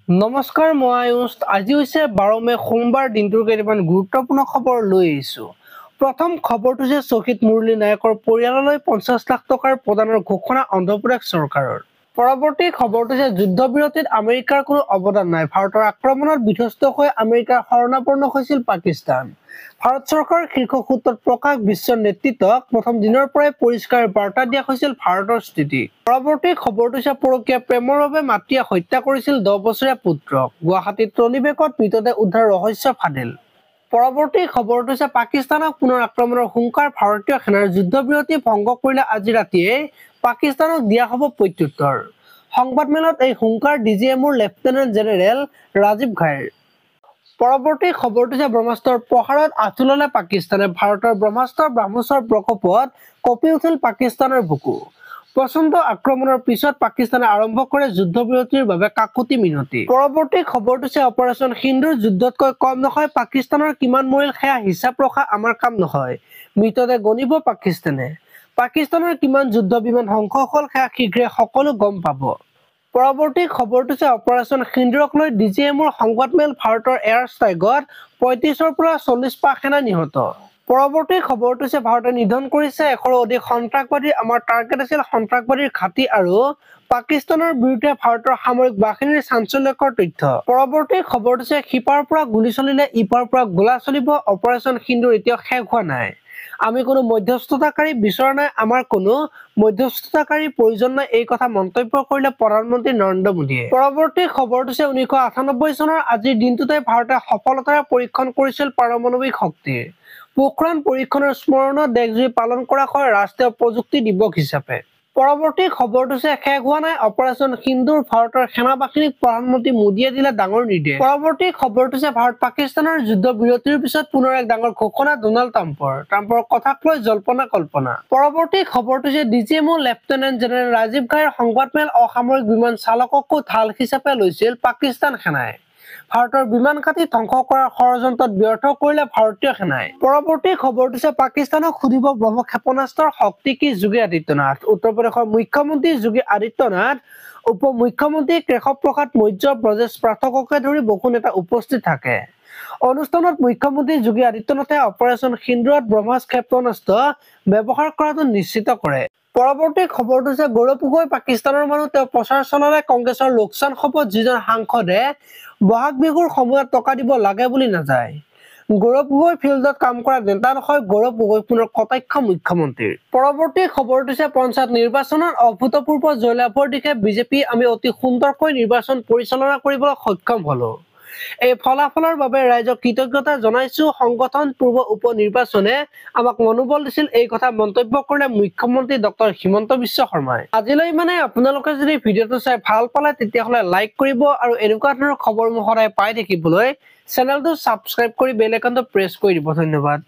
নমস্কাৰ, মই আয়ুষ। আজি হৈছে 12 মে সোমবাৰ। দিনটোৰ কেইটামান গুৰুত্বপূৰ্ণ খবৰ লৈ আহিছো। প্ৰথম খবৰটো যে শ্বহীদ মুৰলী নায়কৰ পৰিয়াললৈ 50 লাখ টকাৰ প্ৰদানৰ ঘোষণা অন্ধ্ৰপ্ৰদেশ চৰকাৰৰ। পৰৱৰ্তী খবৰটো যে যুদ্ধবিৰতিত আমেৰিকাৰ কোনো অৱদান নাই। ভাৰতৰ আক্ৰমণত বিধ্বস্ত হৈ আমেৰিকাৰ শৰণাপন্ন হৈছিল পাকিস্তান। ভাৰত চৰকাৰৰ শীৰ্ষ সূত্ৰত প্ৰকাশ, বিশ্বৰ নেতৃত্বক প্ৰথম দিনৰ পৰাই পৰিষ্কাৰ বাৰ্তা দিয়া হৈছিল ভাৰতৰ স্থিতি। পৰৱৰ্তী খবৰটো হৈছে পৰকীয়া প্ৰেমৰ বাবে মাতৃয়ে হত্যা কৰিছিল 10 বছৰীয়া পুত্ৰক। গুৱাহাটীত ট্ৰলি বেগত মৃতদেহ উদ্ধাৰ ৰহস্য ফাদিল। পৰৱৰ্তী খবৰটো হৈছে পাকিস্তানক পুনৰ আক্ৰমণৰ হুংকাৰ। ভাৰতীয় সেনাৰ যুদ্ধবিৰতি ভংগ কৰিলে আজি ৰাতিয়ে পাকিস্তানক দিয়া হ'ব প্ৰত্যুত্তৰ। সংবাদমেলত এই হুংকাৰ DGMৰ লেফটেনেণ্ট জেনেৰেল ৰাজীৱ ঘাইৰ। পৰৱৰ্তী খবৰটো হৈছে ব্ৰহ্মাস্ত্ৰৰ প্ৰহাৰত আঁঠু ল'লে পাকিস্তানে। ভাৰতৰ ব্ৰহ্মাস্ত্ৰ ব্ৰাহ্মসৰ প্ৰকোপত কঁপি উঠিল পাকিস্তানৰ বুকু। প্ৰচণ্ড আক্ৰমণৰ পিছত পাকিস্তানে আৰম্ভ কৰে যুদ্ধবিৰতিৰ বাবে কাকুতি মিনতি। পৰৱৰ্তী খবৰটো হৈছে অপাৰেচন সিন্দুৰ যুদ্ধতকৈ কম নহয়। পাকিস্তানৰ কিমান মৰিল সেয়া হিচাপ ৰখা আমাৰ কাম নহয়। মৃতদেহ গণিব পাকিস্তানে। পাকিস্তানৰ কিমান যুদ্ধ বিমান ধ্বংস হ'ল সেয়া শীঘ্ৰে সকলো গম পাব। পৰৱৰ্তী খবৰটো হৈছে অপাৰেচন সিন্দুৰক লৈ DGMৰ সংবাদমেল। ভাৰতৰ এয়াৰ ষ্ট্ৰাইকত 35ৰ পৰা 40 পাক সেনা নিহত। পৰৱৰ্তী খবৰটো হৈছে ভাৰতে নিধন কৰিছে 100ৰো অধিক সন্ত্ৰাসবাদী। আমাৰ টাৰ্গেট আছিল সন্ত্ৰাসবাদীৰ ঘাটি আৰু পাকিস্তানৰ বিৰুদ্ধে ভাৰতৰ সামৰিক বাহিনীৰ চাঞ্চল্যকৰ তথ্য। পৰৱৰ্তী খবৰটো হৈছে সিপাৰৰ পৰা গুলী চলিলে ইপাৰৰ পৰা গোলা চলিব। অপাৰেচন সিন্দুৰ এতিয়াও শেষ হোৱা নাই। আমি কোনো মধ্যস্থতাকাৰী বিচৰা নাই। আমাৰ কোনো মধ্যস্থতাকাৰীৰ প্ৰয়োজন নাই। এই কথা মন্তব্য কৰিলে প্ৰধানমন্ত্ৰী নৰেন্দ্ৰ মোদীয়ে। পৰৱৰ্তী খবৰটো হৈছে 1998 চনৰ আজিৰ দিনটোতে ভাৰতে সফলতাৰে পৰীক্ষণ কৰিছিল পাৰমাণৱিক শক্তিৰ। পোখৰাণ পৰীক্ষণৰ স্মৰণত দেশজুৰি পালন কৰা হয় ৰাষ্ট্ৰীয় প্ৰযুক্তি দিৱস হিচাপে। পৰৱৰ্তী খবৰটো হৈছে শেষ হোৱা নাই অপাৰেচন সিন্দুৰ। ভাৰতৰ সেনা বাহিনীক প্ৰধানমন্ত্ৰী মোদীয়ে দিলে ডাঙৰ নিৰ্দেশ। পৰৱৰ্তী খবৰটো হৈছে ভাৰত পাকিস্তানৰ যুদ্ধবিৰতিৰ পিছত পুনৰ এক ডাঙৰ ঘোষণা ডনাল্ড ট্ৰাম্পৰ কথাক লৈ জল্পনা কল্পনা। পৰৱৰ্তী খবৰটো হৈছে DGMৰ লেফটেনেণ্ট জেনেৰেল ৰাজীৱ ঘাইৰ সংবাদমেল। অসামৰিক বিমান চালককো ঢাল হিচাপে লৈছিল পাকিস্তান সেনাই। ভাৰতৰ বিমান ঘাটি ধ্বংস কৰাৰ ষড়যন্ত্ৰত ব্যৰ্থ কৰিলে ভাৰতীয় সেনাই। পৰৱৰ্তী খবৰটো হৈছে পাকিস্তানক সুধিব ব্ৰহ্মছ ক্ষেপণাস্ত্ৰৰ শক্তি কি যোগী আদিত্যনাথ। উত্তৰ প্ৰদেশৰ মুখ্যমন্ত্ৰী যোগী আদিত্যনাথ, উপ মুখ্যমন্ত্ৰী কেশৱ প্ৰসাদ মৌৰ্য, ব্ৰজেশ পাঠককে ধৰি বহু নেতা উপস্থিত থাকে। অনুষ্ঠানত মুখ্যমন্ত্ৰী যোগী আদিত্যনাথে অপাৰেচন সিন্দুৰত ব্ৰহ্মছ ক্ষেপণাস্ত্ৰ ব্যৱহাৰ কৰাটো নিশ্চিত কৰে। পৰৱৰ্তী খবৰটো হৈছে গৌৰৱ গগৈ পাকিস্তানৰ মানুহ। তেওঁ প্ৰচাৰ চলালে কংগ্ৰেছৰ লোকচান হ'ব। যিজন সাংসদে বহাগ বিহুৰ সময়ত টকা দিব লাগে বুলি নাযায়। গৌৰৱ গগৈ ফিল্ডত কাম কৰা নেতা নহয়। গৌৰৱ গগৈ পুনৰ কটাক্ষ মুখ্যমন্ত্ৰীৰ। পৰৱৰ্তী খবৰটো হৈছে পঞ্চায়ত নিৰ্বাচনত অভূতপূৰ্ব জয়লাভৰ দিশে বিজেপি। আমি অতি সুন্দৰকৈ নিৰ্বাচন পৰিচালনা কৰিবলৈ সক্ষম হলো। এই ফলাফলৰ বাবে ৰাইজক কৃতজ্ঞতা জনাইছো। সংগঠন পূৰ্ব উপ নিৰ্বাচনে আমাক মনোবল দিছিল। এই কথা মন্তব্য কৰিলে মুখ্যমন্ত্ৰী ডক্টৰ হিমন্ত বিশ্ব শৰ্মাই। আজিলৈ মানে আপোনালোকে যদি ভিডিঅ'টো চাই ভাল পালে তেতিয়াহ'লে লাইক কৰিব আৰু এনেকুৱা ধৰণৰ খবৰ সদায় পাই থাকিবলৈ চেনেলটো ছাবস্ক্ৰাইব কৰি বেল আইকনটো প্ৰেছ কৰি দিব। ধন্যবাদ।